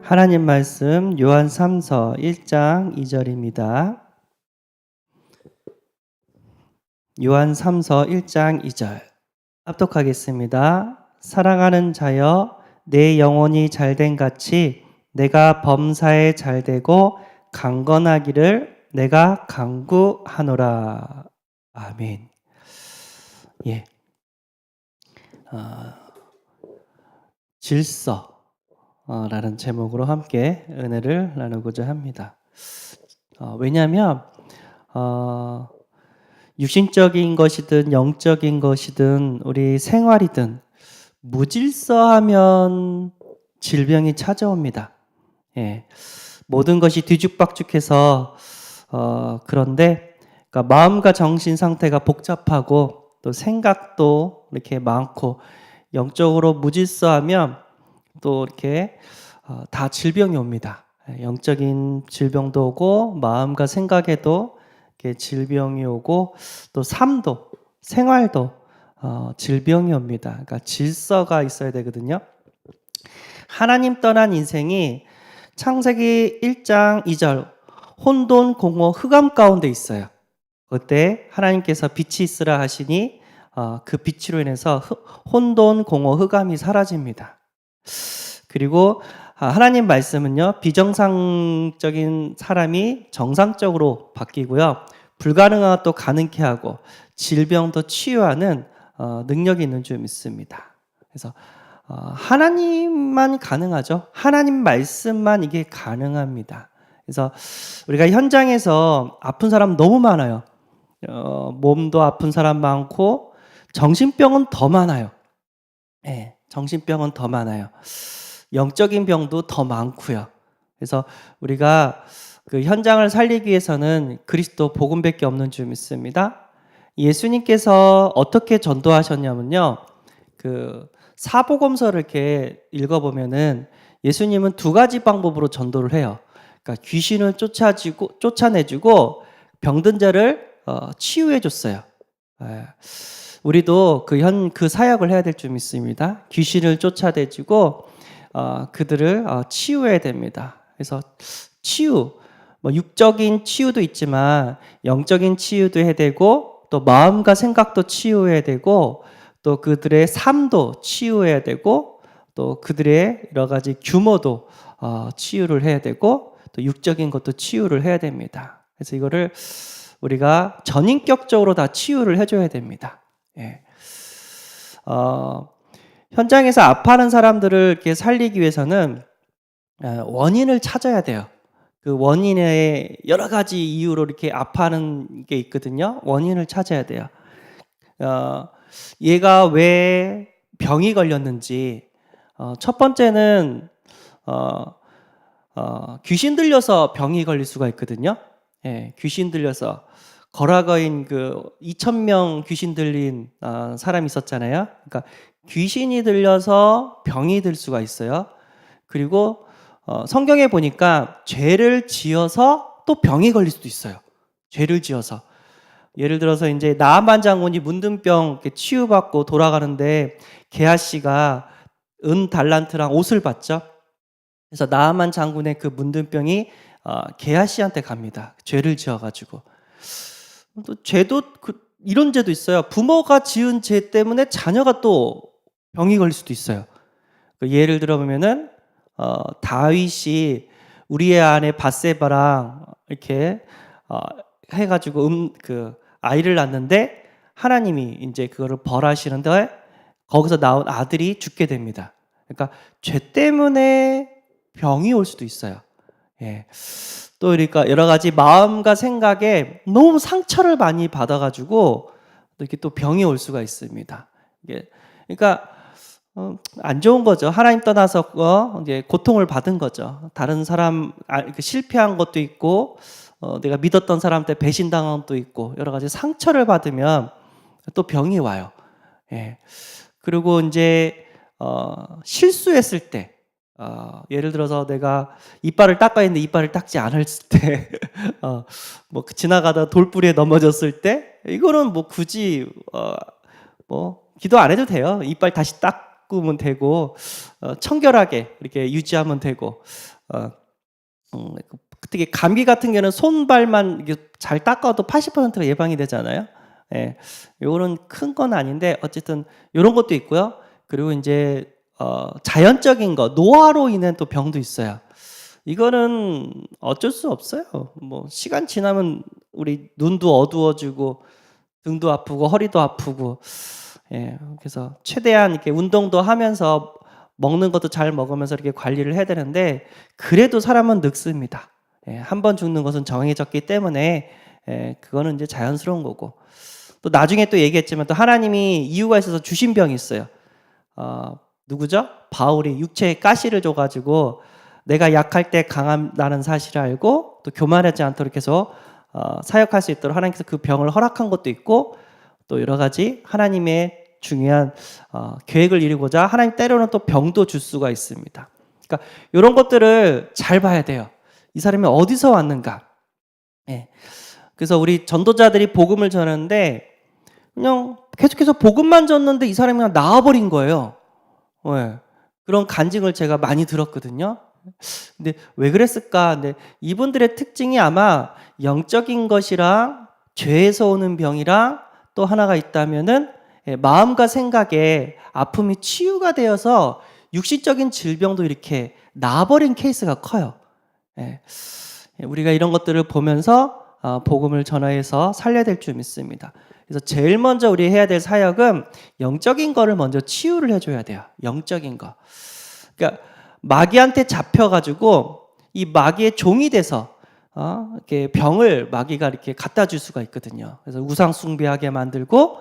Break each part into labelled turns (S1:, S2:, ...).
S1: 하나님 말씀 요한 3서 1장 2절입니다. 요한 3서 1장 2절 합독하겠습니다. 사랑하는 자여 내 영혼이 잘된 같이 내가 범사에 잘되고 강건하기를 내가 간구하노라. 아멘. 예. 질서라는 제목으로 함께 은혜를 나누고자 합니다. 왜냐하면 육신적인 것이든 영적인 것이든 우리 생활이든 무질서하면 질병이 찾아옵니다. 예. 모든 것이 뒤죽박죽해서 그런데 그러니까 마음과 정신 상태가 복잡하고 또 생각도 이렇게 많고 영적으로 무질서하면 또 이렇게 다 질병이 옵니다. 영적인 질병도 오고 마음과 생각에도 이렇게 질병이 오고 또 삶도 생활도 질병이 옵니다. 그러니까 질서가 있어야 되거든요. 하나님 떠난 인생이 창세기 1장 2절 혼돈 공허 흑암 가운데 있어요. 그때 하나님께서 빛이 있으라 하시니 그 빛으로 인해서 혼돈 공허 흑암이 사라집니다. 그리고 하나님 말씀은요, 비정상적인 사람이 정상적으로 바뀌고요, 불가능한 것도 가능케 하고 질병도 치유하는 능력이 있는 줄 믿습니다. 그래서 하나님만 가능하죠. 하나님 말씀만 이게 가능합니다. 그래서 우리가 현장에서 아픈 사람 너무 많아요. 몸도 아픈 사람 많고 정신병은 더 많아요. 네, 정신병은 더 많아요. 영적인 병도 더 많고요. 그래서 우리가 그 현장을 살리기 위해서는 그리스도 복음밖에 없는 줄 믿습니다. 예수님께서 어떻게 전도하셨냐면요, 그 사복음서를 이렇게 읽어보면은 예수님은 두 가지 방법으로 전도를 해요. 그러니까 귀신을 쫓아내주고 병든 자를 치유해줬어요. 우리도 그 사역을 해야 될 줄 믿습니다. 귀신을 쫓아내주고 그들을 치유해야 됩니다. 그래서 치유, 육적인 치유도 있지만 영적인 치유도 해야 되고 또 마음과 생각도 치유해야 되고 또 그들의 삶도 치유해야 되고 또 그들의 여러 가지 규모도 치유를 해야 되고 또 육적인 것도 치유를 해야 됩니다. 그래서 이거를 우리가 전인격적으로 다 치유를 해줘야 됩니다. 예. 현장에서 아파하는 사람들을 이렇게 살리기 위해서는 원인을 찾아야 돼요. 그 원인에 여러 가지 이유로 이렇게 아파하는 게 있거든요. 원인을 찾아야 돼요. 얘가 왜 병이 걸렸는지. 첫 번째는 귀신 들려서 병이 걸릴 수가 있거든요. 예, 귀신 들려서 거라거인 2,000명 귀신 들린 사람이 있었잖아요. 그러니까 귀신이 들려서 병이 들 수가 있어요. 그리고 성경에 보니까 죄를 지어서 또 병이 걸릴 수도 있어요. 죄를 지어서. 예를 들어서 이제 나아만 장군이 문둥병 치유받고 돌아가는데 게하시가 은 달란트랑 옷을 받죠. 그래서 나아만 장군의 그 문둥병이 게하시한테 갑니다. 죄를 지어가지고. 또 죄도 이런 죄도 있어요. 부모가 지은 죄 때문에 자녀가 또 병이 걸릴 수도 있어요. 예를 들어보면은 다윗이 우리의 아내 밧세바랑 이렇게 해가지고 아이를 낳는데 하나님이 이제 그거를 벌하시는데 거기서 나온 아들이 죽게 됩니다. 그러니까 죄 때문에 병이 올 수도 있어요. 예. 또 그러니까 여러 가지 마음과 생각에 너무 상처를 많이 받아가지고 이렇게 또 병이 올 수가 있습니다. 그러니까 안 좋은 거죠. 하나님 떠나서 이제 고통을 받은 거죠. 다른 사람 실패한 것도 있고 내가 믿었던 사람한테 배신당한 것도 있고 여러 가지 상처를 받으면 또 병이 와요. 예. 그리고 이제 실수했을 때. 예를 들어서 내가 이빨을 닦아야 했는데 이빨을 닦지 않았을 때, 지나가다 돌부리에 넘어졌을 때, 이거는 굳이, 기도 안 해도 돼요. 이빨 다시 닦으면 되고 청결하게 이렇게 유지하면 되고 특히 감기 같은 경우는 손발만 잘 닦아도 80%가 예방이 되잖아요. 예, 요거는 큰 건 아닌데 어쨌든 이런 것도 있고요. 그리고 이제 자연적인 거 노화로 인한 또 병도 있어요. 이거는 어쩔 수 없어요. 뭐 시간 지나면 우리 눈도 어두워지고 등도 아프고 허리도 아프고 예, 그래서 최대한 이렇게 운동도 하면서 먹는 것도 잘 먹으면서 이렇게 관리를 해야 되는데 그래도 사람은 늙습니다. 예, 한 번 죽는 것은 정해졌기 때문에 예, 그거는 이제 자연스러운 거고 또 나중에 또 얘기했지만 또 하나님이 이유가 있어서 주신 병이 있어요. 누구죠? 바울이 육체에 가시를 줘가지고 내가 약할 때 강함나는 사실을 알고 또 교만하지 않도록 해서 사역할 수 있도록 하나님께서 그 병을 허락한 것도 있고 또 여러 가지 하나님의 중요한 계획을 이루고자 하나님 때로는 또 병도 줄 수가 있습니다. 그러니까 이런 것들을 잘 봐야 돼요. 이 사람이 어디서 왔는가. 예. 그래서 우리 전도자들이 복음을 전하는데 그냥 계속해서 복음만 전는데 이 사람이 그냥 나와버린 거예요. 예. 그런 간증을 제가 많이 들었거든요. 근데 왜 그랬을까? 근데 이분들의 특징이 아마 영적인 것이랑 죄에서 오는 병이랑 또 하나가 있다면은 마음과 생각에 아픔이 치유가 되어서 육신적인 질병도 이렇게 나아버린 케이스가 커요. 우리가 이런 것들을 보면서 복음을 전하여서 살려야 될 줄 믿습니다. 그래서 제일 먼저 우리 해야 될 사역은 영적인 거를 먼저 치유를 해줘야 돼요. 영적인 거. 그러니까 마귀한테 잡혀가지고 이 마귀의 종이 돼서 이렇게 병을 마귀가 이렇게 갖다 줄 수가 있거든요. 그래서 우상 숭배하게 만들고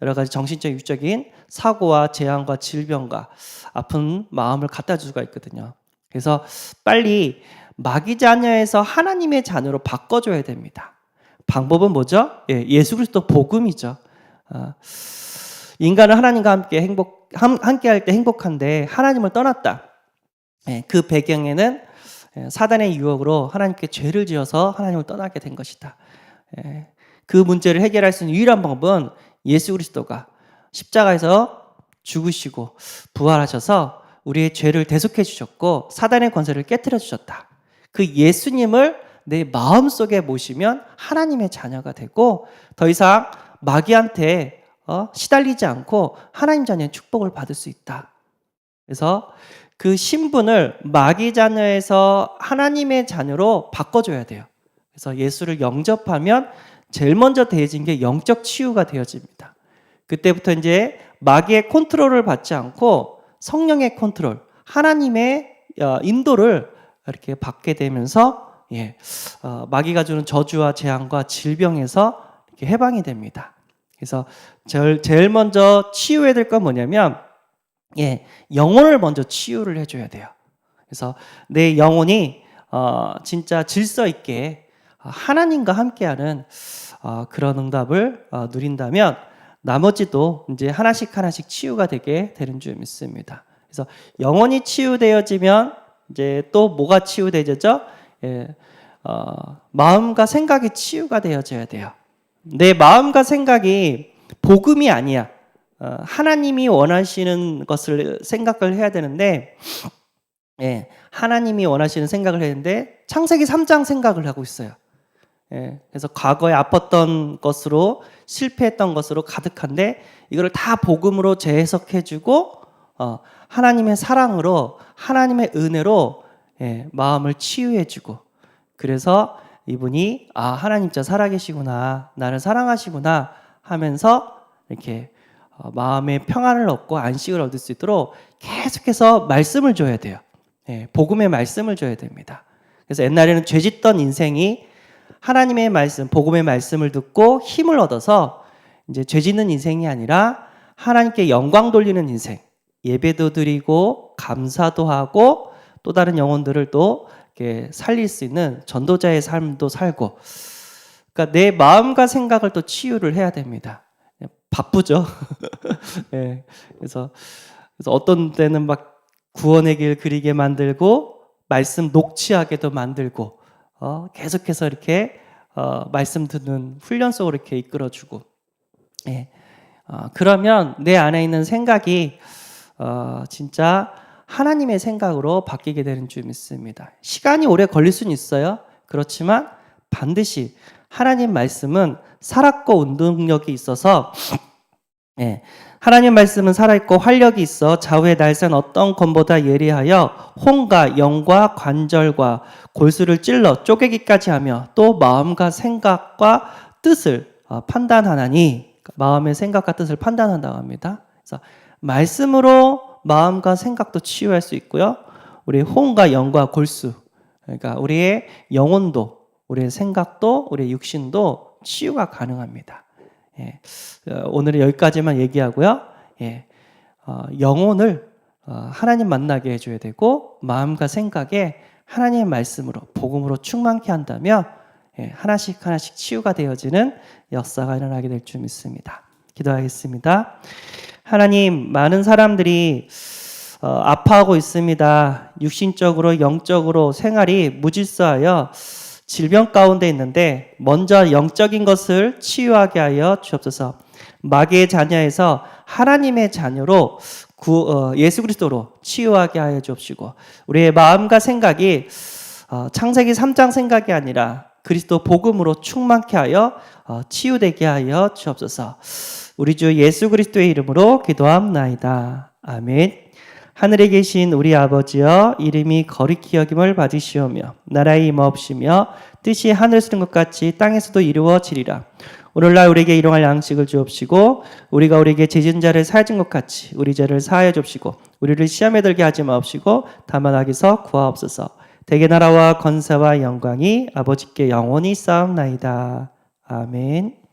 S1: 여러 가지 정신적, 육적인 사고와 재앙과 질병과 아픈 마음을 갖다 줄 수가 있거든요. 그래서 빨리 마귀 자녀에서 하나님의 자녀로 바꿔줘야 됩니다. 방법은 뭐죠? 예수 그리스도 복음이죠. 인간은 하나님과 함께 할 때 행복한데 하나님을 떠났다. 그 배경에는 사단의 유혹으로 하나님께 죄를 지어서 하나님을 떠나게 된 것이다. 그 문제를 해결할 수 있는 유일한 방법은 예수 그리스도가 십자가에서 죽으시고 부활하셔서 우리의 죄를 대속해 주셨고 사단의 권세를 깨뜨려 주셨다. 그 예수님을 내 마음속에 모시면 하나님의 자녀가 되고 더 이상 마귀한테 시달리지 않고 하나님 자녀의 축복을 받을 수 있다. 그래서 그 신분을 마귀 자녀에서 하나님의 자녀로 바꿔줘야 돼요. 그래서 예수를 영접하면 제일 먼저 되어진 게 영적 치유가 되어집니다. 그때부터 이제 마귀의 컨트롤을 받지 않고 성령의 컨트롤, 하나님의 인도를 이렇게 받게 되면서 마귀가 주는 저주와 재앙과 질병에서 이렇게 해방이 됩니다. 그래서 제일 먼저 치유해야 될 건 뭐냐면 영혼을 먼저 치유를 해줘야 돼요. 그래서 내 영혼이 진짜 질서 있게 하나님과 함께하는 그런 응답을 누린다면 나머지도 이제 하나씩 치유가 되게 되는 줄 믿습니다. 그래서 영혼이 치유되어지면 이제 또 뭐가 치유되죠? 마음과 생각이 치유가 되어져야 돼요. 내 마음과 생각이 복음이 아니야. 하나님이 원하시는 것을 생각을 해야 되는데, 하나님이 원하시는 생각을 했는데 창세기 3장 생각을 하고 있어요. 그래서 과거에 아팠던 것으로 실패했던 것으로 가득한데 이거를 다 복음으로 재해석해주고 하나님의 사랑으로 하나님의 은혜로 마음을 치유해주고 그래서 이분이 하나님 진짜 살아계시구나 나를 사랑하시구나 하면서 이렇게 마음의 평안을 얻고 안식을 얻을 수 있도록 계속해서 말씀을 줘야 돼요. 복음의 말씀을 줘야 됩니다. 그래서 옛날에는 죄짓던 인생이 하나님의 말씀, 복음의 말씀을 듣고 힘을 얻어서 이제 죄짓는 인생이 아니라 하나님께 영광 돌리는 인생, 예배도 드리고 감사도 하고 또 다른 영혼들을 또 이렇게 살릴 수 있는 전도자의 삶도 살고, 그러니까 내 마음과 생각을 또 치유를 해야 됩니다. 바쁘죠. 그래서 어떤 때는 막 구원의 길 그리게 만들고 말씀 녹취하게도 만들고 계속해서 이렇게 말씀 듣는 훈련 속으로 이렇게 이끌어주고 그러면 내 안에 있는 생각이 진짜 하나님의 생각으로 바뀌게 되는 줄 믿습니다. 시간이 오래 걸릴 수는 있어요. 그렇지만 반드시 하나님 말씀은 살았고 운동력이 있어서 하나님 말씀은 살아있고 활력이 있어 좌우의 날선 어떤 검보다 예리하여 혼과 영과 관절과 골수를 찔러 쪼개기까지 하며 또 마음과 생각과 뜻을 판단하나니, 마음의 생각과 뜻을 판단한다고 합니다. 그래서 말씀으로 마음과 생각도 치유할 수 있고요. 우리의 혼과 영과 골수, 그러니까 우리의 영혼도, 우리의 생각도, 우리의 육신도 치유가 가능합니다. 오늘은 여기까지만 얘기하고요. 영혼을 하나님 만나게 해줘야 되고 마음과 생각에 하나님의 말씀으로 복음으로 충만케 한다면 하나씩 하나씩 치유가 되어지는 역사가 일어나게 될 줄 믿습니다. 기도하겠습니다. 하나님, 많은 사람들이 아파하고 있습니다. 육신적으로 영적으로 생활이 무질서하여 질병 가운데 있는데 먼저 영적인 것을 치유하게 하여 주옵소서. 마귀의 자녀에서 하나님의 자녀로 예수 그리스도로 치유하게 하여 주옵시고, 우리의 마음과 생각이 창세기 3장 생각이 아니라 그리스도 복음으로 충만케 하여 치유되게 하여 주옵소서. 우리 주 예수 그리스도의 이름으로 기도합나이다. 아멘. 하늘에 계신 우리 아버지여, 이름이 거룩히 여김을 받으시오며 나라의 임하옵시며 뜻이 하늘에서 이룬 것 같이 땅에서도 이루어지리라. 오늘날 우리에게 일용할 양식을 주옵시고 우리가 우리에게 죄진 자를 사해준 것 같이 우리 죄를 사하여 주옵시고 우리를 시험에 들게 하지 마옵시고 다만 악에서 구하옵소서. 대개 나라와 권세와 영광이 아버지께 영원히 쌓옵나이다. 아멘.